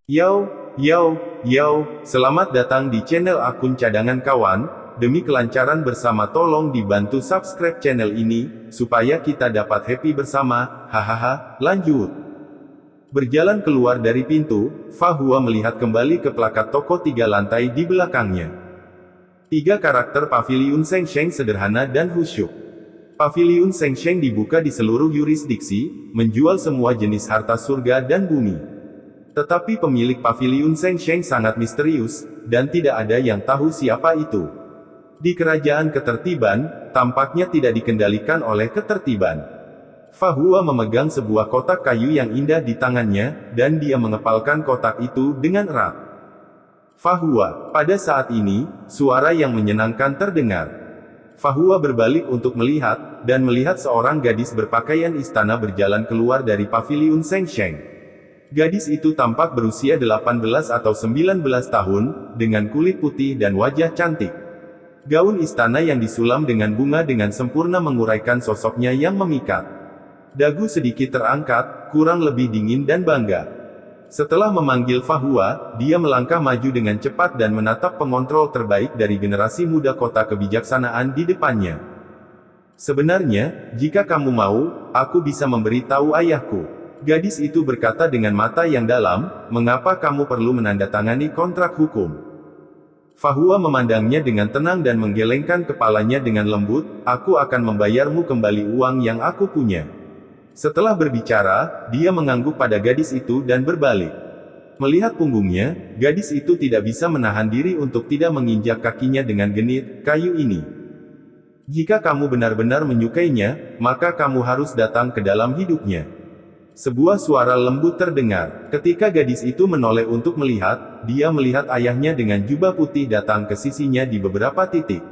Yo, yo, yo, selamat datang di channel akun cadangan kawan. Demi kelancaran bersama tolong dibantu subscribe channel ini, supaya kita dapat happy bersama, hahaha, lanjut. Berjalan keluar dari pintu, Fa Hua melihat kembali ke plakat toko 3 lantai di belakangnya. 3 karakter paviliun Sheng Sheng sederhana dan khusyuk. Paviliun Sheng Sheng dibuka di seluruh yurisdiksi, menjual semua jenis harta surga dan bumi. Tetapi pemilik paviliun Sheng Sheng sangat misterius, dan tidak ada yang tahu siapa itu. Di kerajaan ketertiban, tampaknya tidak dikendalikan oleh ketertiban. Fa Hua memegang sebuah kotak kayu yang indah di tangannya, dan dia mengepalkan kotak itu dengan erat. Fa Hua, pada saat ini, suara yang menyenangkan terdengar. Fa Hua berbalik untuk melihat, dan melihat seorang gadis berpakaian istana berjalan keluar dari paviliun Sheng Sheng. Gadis itu tampak berusia 18 atau 19 tahun, dengan kulit putih dan wajah cantik. Gaun istana yang disulam dengan bunga dengan sempurna menguraikan sosoknya yang memikat. Dagu sedikit terangkat, kurang lebih dingin dan bangga. Setelah memanggil Fa Hua, dia melangkah maju dengan cepat dan menatap pengontrol terbaik dari generasi muda kota kebijaksanaan di depannya. Sebenarnya, jika kamu mau, aku bisa memberitahu ayahku. Gadis itu berkata dengan mata yang dalam, mengapa kamu perlu menandatangani kontrak hukum? Fa Hua memandangnya dengan tenang dan menggelengkan kepalanya dengan lembut, aku akan membayarmu kembali uang yang aku punya. Setelah berbicara, dia mengangguk pada gadis itu dan berbalik. Melihat punggungnya, gadis itu tidak bisa menahan diri untuk tidak menginjak kakinya dengan genit, kayu ini. Jika kamu benar-benar menyukainya, maka kamu harus datang ke dalam hidupnya. Sebuah suara lembut terdengar. Ketika gadis itu menoleh untuk melihat, dia melihat ayahnya dengan jubah putih datang ke sisinya di beberapa titik.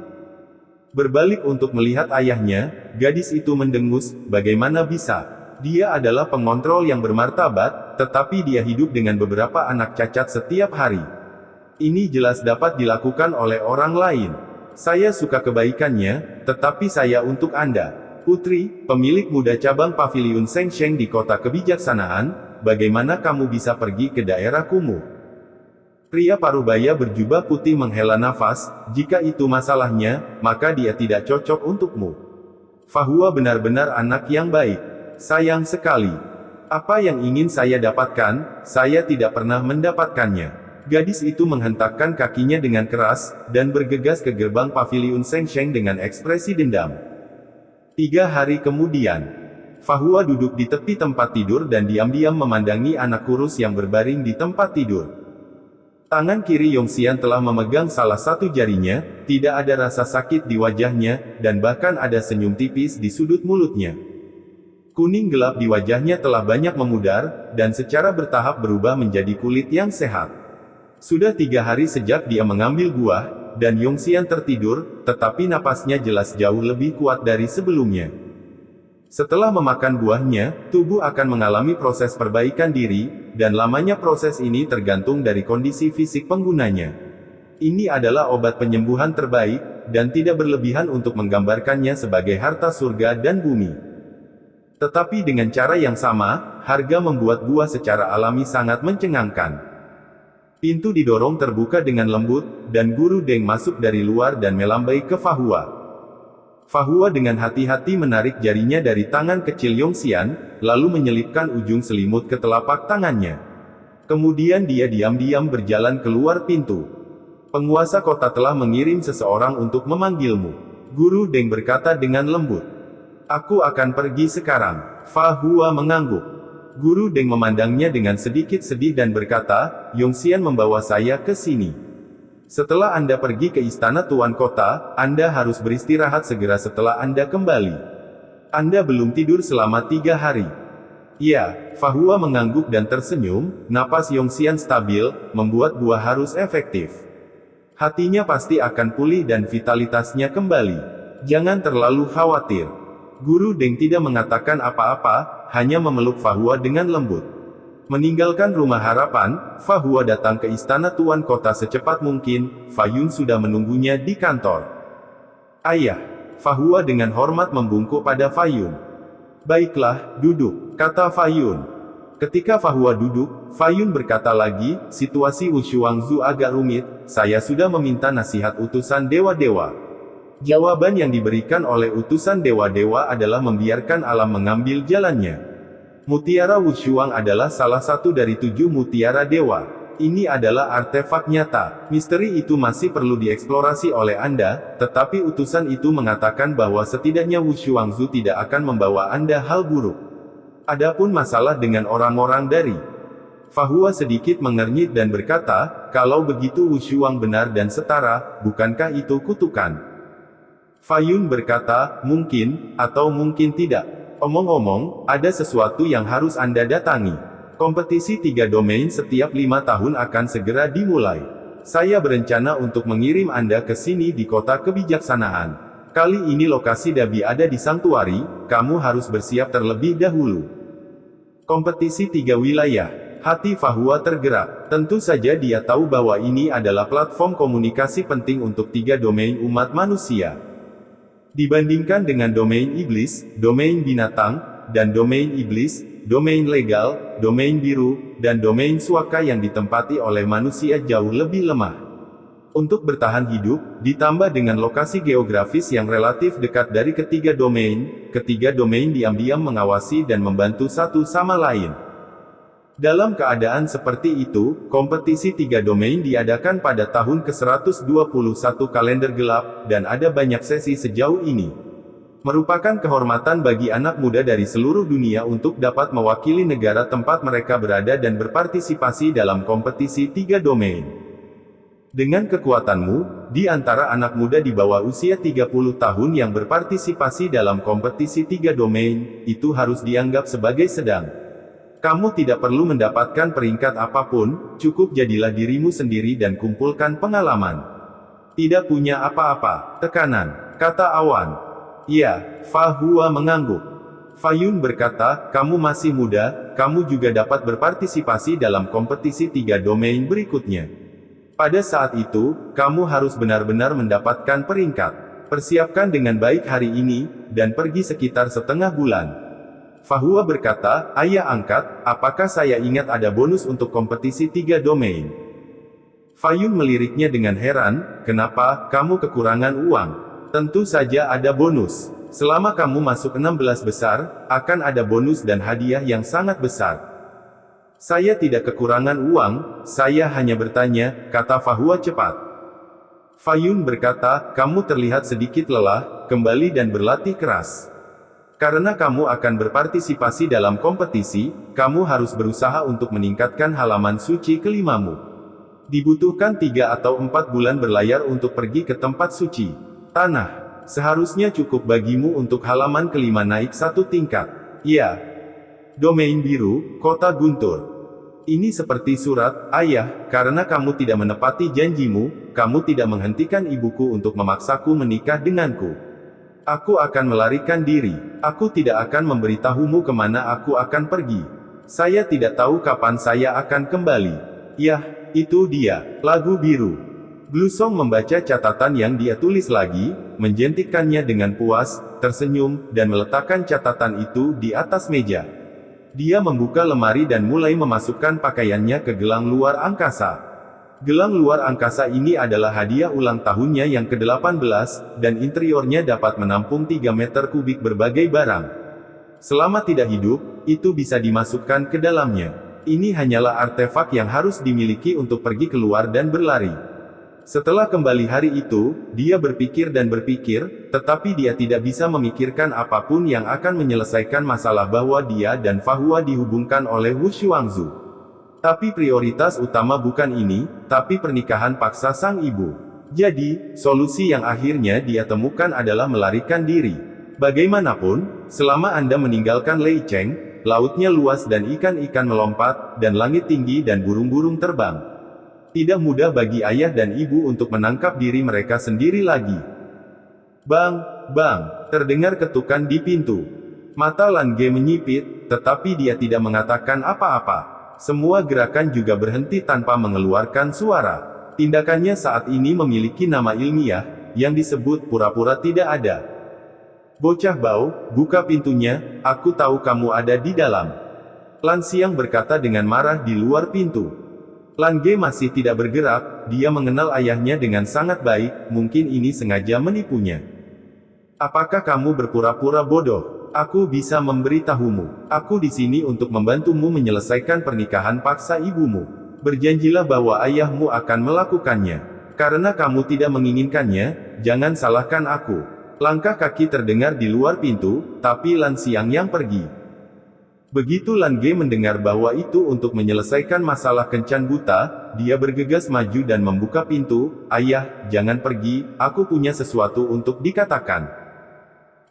Berbalik untuk melihat ayahnya, gadis itu mendengus, bagaimana bisa? Dia adalah pengontrol yang bermartabat, tetapi dia hidup dengan beberapa anak cacat setiap hari. Ini jelas dapat dilakukan oleh orang lain. Saya suka kebaikannya, tetapi saya untuk Anda. Putri, pemilik muda cabang paviliun Sheng Sheng di kota kebijaksanaan, bagaimana kamu bisa pergi ke daerah kumuh? Pria parubaya berjubah putih menghela nafas, jika itu masalahnya, maka dia tidak cocok untukmu. Fa Hua benar-benar anak yang baik. Sayang sekali. Apa yang ingin saya dapatkan, saya tidak pernah mendapatkannya. Gadis itu menghentakkan kakinya dengan keras, dan bergegas ke gerbang paviliun Sheng Sheng dengan ekspresi dendam. 3 hari kemudian, Fa Hua duduk di tepi tempat tidur dan diam-diam memandangi anak kurus yang berbaring di tempat tidur. Tangan kiri Yongxian telah memegang salah satu jarinya, tidak ada rasa sakit di wajahnya, dan bahkan ada senyum tipis di sudut mulutnya. Kuning gelap di wajahnya telah banyak memudar, dan secara bertahap berubah menjadi kulit yang sehat. Sudah 3 hari sejak dia mengambil buah, dan Yongxian tertidur, tetapi napasnya jelas jauh lebih kuat dari sebelumnya. Setelah memakan buahnya, tubuh akan mengalami proses perbaikan diri, dan lamanya proses ini tergantung dari kondisi fisik penggunanya. Ini adalah obat penyembuhan terbaik, dan tidak berlebihan untuk menggambarkannya sebagai harta surga dan bumi. Tetapi dengan cara yang sama, harga membuat buah secara alami sangat mencengangkan. Pintu didorong terbuka dengan lembut, dan Guru Deng masuk dari luar dan melambai ke Fa Hua. Fa Hua dengan hati-hati menarik jarinya dari tangan kecil Yongxian, lalu menyelipkan ujung selimut ke telapak tangannya. Kemudian dia diam-diam berjalan keluar pintu. Penguasa kota telah mengirim seseorang untuk memanggilmu. Guru Deng berkata dengan lembut. Aku akan pergi sekarang. Fa Hua mengangguk. Guru Deng memandangnya dengan sedikit sedih dan berkata, Yongxian membawa saya ke sini. Setelah Anda pergi ke istana Tuan Kota, Anda harus beristirahat segera setelah Anda kembali. Anda belum tidur selama 3 hari. Ya, Fa Hua mengangguk dan tersenyum, napas Yongxian stabil, membuat buah harus efektif. Hatinya pasti akan pulih dan vitalitasnya kembali. Jangan terlalu khawatir. Guru Deng tidak mengatakan apa-apa, hanya memeluk Fa Hua dengan lembut. Meninggalkan rumah harapan, Fa Hua datang ke istana Tuan Kota secepat mungkin. Fa Yun sudah menunggunya di kantor. Ayah, Fa Hua dengan hormat membungkuk pada Fa Yun. Baiklah, duduk, kata Fa Yun. Ketika Fahua duduk, Fayun berkata lagi, situasi Wu Shuangzu agak rumit, saya sudah meminta nasihat utusan dewa-dewa. Jawaban yang diberikan oleh utusan dewa-dewa adalah membiarkan alam mengambil jalannya. Mutiara Wu Shuang adalah salah satu dari 7 mutiara dewa. Ini adalah artefak nyata. Misteri itu masih perlu dieksplorasi oleh Anda, tetapi utusan itu mengatakan bahwa setidaknya Wu Shuangzu tidak akan membawa Anda hal buruk. Adapun masalah dengan orang-orang dari Fahua sedikit mengernyit dan berkata, kalau begitu Wu Shuang benar dan setara, bukankah itu kutukan? Fayun berkata, mungkin, atau mungkin tidak. Omong-omong, ada sesuatu yang harus Anda datangi. Kompetisi 3 domain setiap 5 tahun akan segera dimulai. Saya berencana untuk mengirim Anda ke sini di kota kebijaksanaan. Kali ini lokasi Dabi ada di Sanctuary, kamu harus bersiap terlebih dahulu. Kompetisi 3 wilayah. Hati Fahua tergerak. Tentu saja dia tahu bahwa ini adalah platform komunikasi penting untuk 3 domain umat manusia. Dibandingkan dengan domain iblis, domain binatang, dan domain iblis, domain legal, domain biru, dan domain suaka yang ditempati oleh manusia jauh lebih lemah. Untuk bertahan hidup, ditambah dengan lokasi geografis yang relatif dekat dari ketiga domain diam-diam mengawasi dan membantu satu sama lain. Dalam keadaan seperti itu, kompetisi 3 domain diadakan pada tahun ke-121 kalender gelap, dan ada banyak sesi sejauh ini. Merupakan kehormatan bagi anak muda dari seluruh dunia untuk dapat mewakili negara tempat mereka berada dan berpartisipasi dalam kompetisi 3 domain. Dengan kekuatanmu, di antara anak muda di bawah usia 30 tahun yang berpartisipasi dalam kompetisi 3 domain, itu harus dianggap sebagai sedang. Kamu tidak perlu mendapatkan peringkat apapun, cukup jadilah dirimu sendiri dan kumpulkan pengalaman. Tidak punya apa-apa, tekanan, kata Awan. Ya, Fahua mengangguk. Fayun berkata, kamu masih muda, kamu juga dapat berpartisipasi dalam kompetisi 3 domain berikutnya. Pada saat itu, kamu harus benar-benar mendapatkan peringkat. Persiapkan dengan baik hari ini, dan pergi sekitar setengah bulan. Fahua berkata, ayah angkat, apakah saya ingat ada bonus untuk kompetisi 3 domain? Fayun meliriknya dengan heran, kenapa, kamu kekurangan uang? Tentu saja ada bonus. Selama kamu masuk 16 besar, akan ada bonus dan hadiah yang sangat besar. Saya tidak kekurangan uang, saya hanya bertanya, kata Fahua cepat. Fayun berkata, kamu terlihat sedikit lelah, kembali dan berlatih keras. Karena kamu akan berpartisipasi dalam kompetisi, kamu harus berusaha untuk meningkatkan halaman suci kelimamu. Dibutuhkan 3 atau 4 bulan berlayar untuk pergi ke tempat suci. Tanah. Seharusnya cukup bagimu untuk halaman kelima naik 1 tingkat. Ya. Domain biru, kota Guntur. Ini seperti surat, ayah, karena kamu tidak menepati janjimu, kamu tidak menghentikan ibuku untuk memaksaku menikah denganku. Aku akan melarikan diri. Aku tidak akan memberitahumu kemana aku akan pergi. Saya tidak tahu kapan saya akan kembali. Yah, itu dia, lagu biru. Blusong membaca catatan yang dia tulis lagi, menjentikkannya dengan puas, tersenyum, dan meletakkan catatan itu di atas meja. Dia membuka lemari dan mulai memasukkan pakaiannya ke gelang luar angkasa. Gelang luar angkasa ini adalah hadiah ulang tahunnya yang ke-18, dan interiornya dapat menampung 3 meter kubik berbagai barang. Selama tidak hidup, itu bisa dimasukkan ke dalamnya. Ini hanyalah artefak yang harus dimiliki untuk pergi keluar dan berlari. Setelah kembali hari itu, dia berpikir dan berpikir, tetapi dia tidak bisa memikirkan apapun yang akan menyelesaikan masalah bahwa dia dan Fahua dihubungkan oleh Wu Shuangzu. Tapi prioritas utama bukan ini, tapi pernikahan paksa sang ibu. Jadi, solusi yang akhirnya dia temukan adalah melarikan diri. Bagaimanapun, selama Anda meninggalkan Lei Cheng, lautnya luas dan ikan-ikan melompat, dan langit tinggi dan burung-burung terbang. Tidak mudah bagi ayah dan ibu untuk menangkap diri mereka sendiri lagi. Bang, bang, terdengar ketukan di pintu. Mata Lan Ge menyipit, tetapi dia tidak mengatakan apa-apa. Semua gerakan juga berhenti tanpa mengeluarkan suara. Tindakannya saat ini memiliki nama ilmiah, yang disebut pura-pura tidak ada. Bocah bau, buka pintunya, aku tahu kamu ada di dalam. Lan Xiang berkata dengan marah di luar pintu. Lan Ge masih tidak bergerak, dia mengenal ayahnya dengan sangat baik, mungkin ini sengaja menipunya. Apakah kamu berpura-pura bodoh? Aku bisa memberitahumu. Aku di sini untuk membantumu menyelesaikan pernikahan paksa ibumu. Berjanjilah bahwa ayahmu akan melakukannya. Karena kamu tidak menginginkannya, jangan salahkan aku. Langkah kaki terdengar di luar pintu, tapi Lan Xiang yang pergi. Begitu Lan Ge mendengar bahwa itu untuk menyelesaikan masalah kencan buta, dia bergegas maju dan membuka pintu. Ayah, jangan pergi, aku punya sesuatu untuk dikatakan.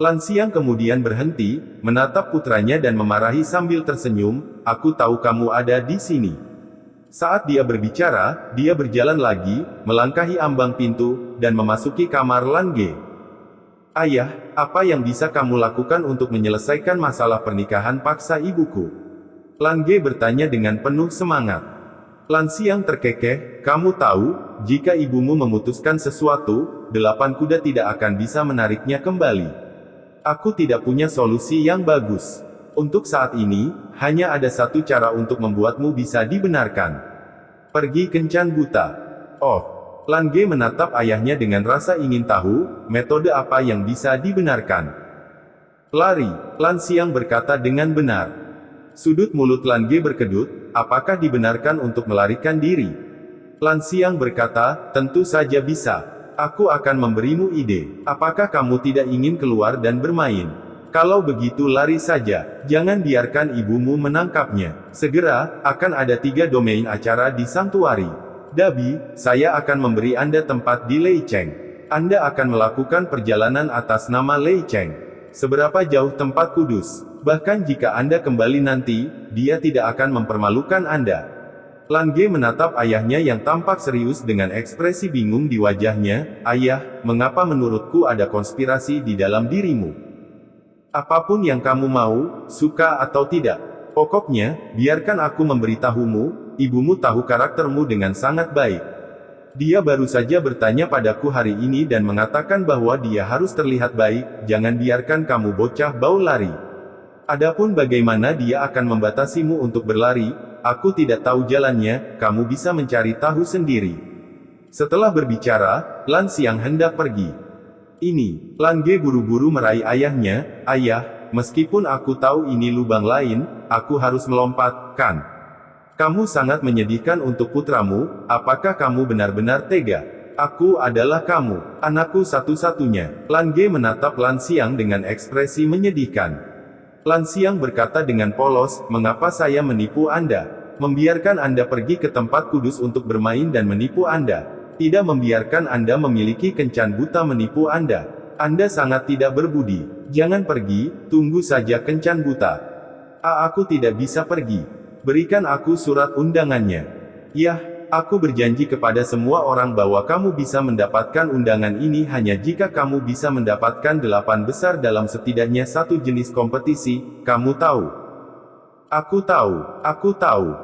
Lan Xiang kemudian berhenti, menatap putranya dan memarahi sambil tersenyum, aku tahu kamu ada di sini. Saat dia berbicara, dia berjalan lagi, melangkahi ambang pintu, dan memasuki kamar Lan Ge. Ayah, apa yang bisa kamu lakukan untuk menyelesaikan masalah pernikahan paksa ibuku? Lan Ge bertanya dengan penuh semangat. Lan Xiang terkekeh, kamu tahu, jika ibumu memutuskan sesuatu, 8 kuda tidak akan bisa menariknya kembali. Aku tidak punya solusi yang bagus. Untuk saat ini, hanya ada satu cara untuk membuatmu bisa dibenarkan. Pergi kencan buta. Oh. Lan Ge menatap ayahnya dengan rasa ingin tahu, metode apa yang bisa dibenarkan. Lari, Lan Xiang berkata dengan benar. Sudut mulut Lan Ge berkedut, apakah dibenarkan untuk melarikan diri? Lan Xiang berkata, tentu saja bisa. Aku akan memberimu ide. Apakah kamu tidak ingin keluar dan bermain? Kalau begitu lari saja, jangan biarkan ibumu menangkapnya. Segera, akan ada 3 domain acara di Santuari. Dabi, saya akan memberi Anda tempat di Lei Cheng. Anda akan melakukan perjalanan atas nama Lei Cheng. Seberapa jauh tempat kudus? Bahkan jika Anda kembali nanti, dia tidak akan mempermalukan Anda. Lan Ge menatap ayahnya yang tampak serius dengan ekspresi bingung di wajahnya. Ayah, mengapa menurutku ada konspirasi di dalam dirimu? Apapun yang kamu mau, suka atau tidak. Pokoknya, biarkan aku memberitahumu. Ibumu tahu karaktermu dengan sangat baik. Dia baru saja bertanya padaku hari ini dan mengatakan bahwa dia harus terlihat baik, jangan biarkan kamu bocah bau lari. Adapun bagaimana dia akan membatasimu untuk berlari, aku tidak tahu jalannya, kamu bisa mencari tahu sendiri. Setelah berbicara, Lan Xiang hendak pergi. Ini, Lan Ge buru-buru meraih ayahnya, ayah, meskipun aku tahu ini lubang lain, aku harus melompat, kan? Kamu sangat menyedihkan untuk putramu, apakah kamu benar-benar tega? Aku adalah kamu, anakku satu-satunya. Lan Ge menatap Lan Xiang dengan ekspresi menyedihkan. Lan Xiang berkata dengan polos, mengapa saya menipu Anda? Membiarkan Anda pergi ke tempat kudus untuk bermain dan menipu Anda. Tidak membiarkan Anda memiliki kencan buta menipu Anda. Anda sangat tidak berbudi. Jangan pergi, tunggu saja kencan buta. Aku tidak bisa pergi. Berikan aku surat undangannya. Yah, aku berjanji kepada semua orang bahwa kamu bisa mendapatkan undangan ini hanya jika kamu bisa mendapatkan 8 besar dalam setidaknya 1 jenis kompetisi, kamu tahu. Aku tahu.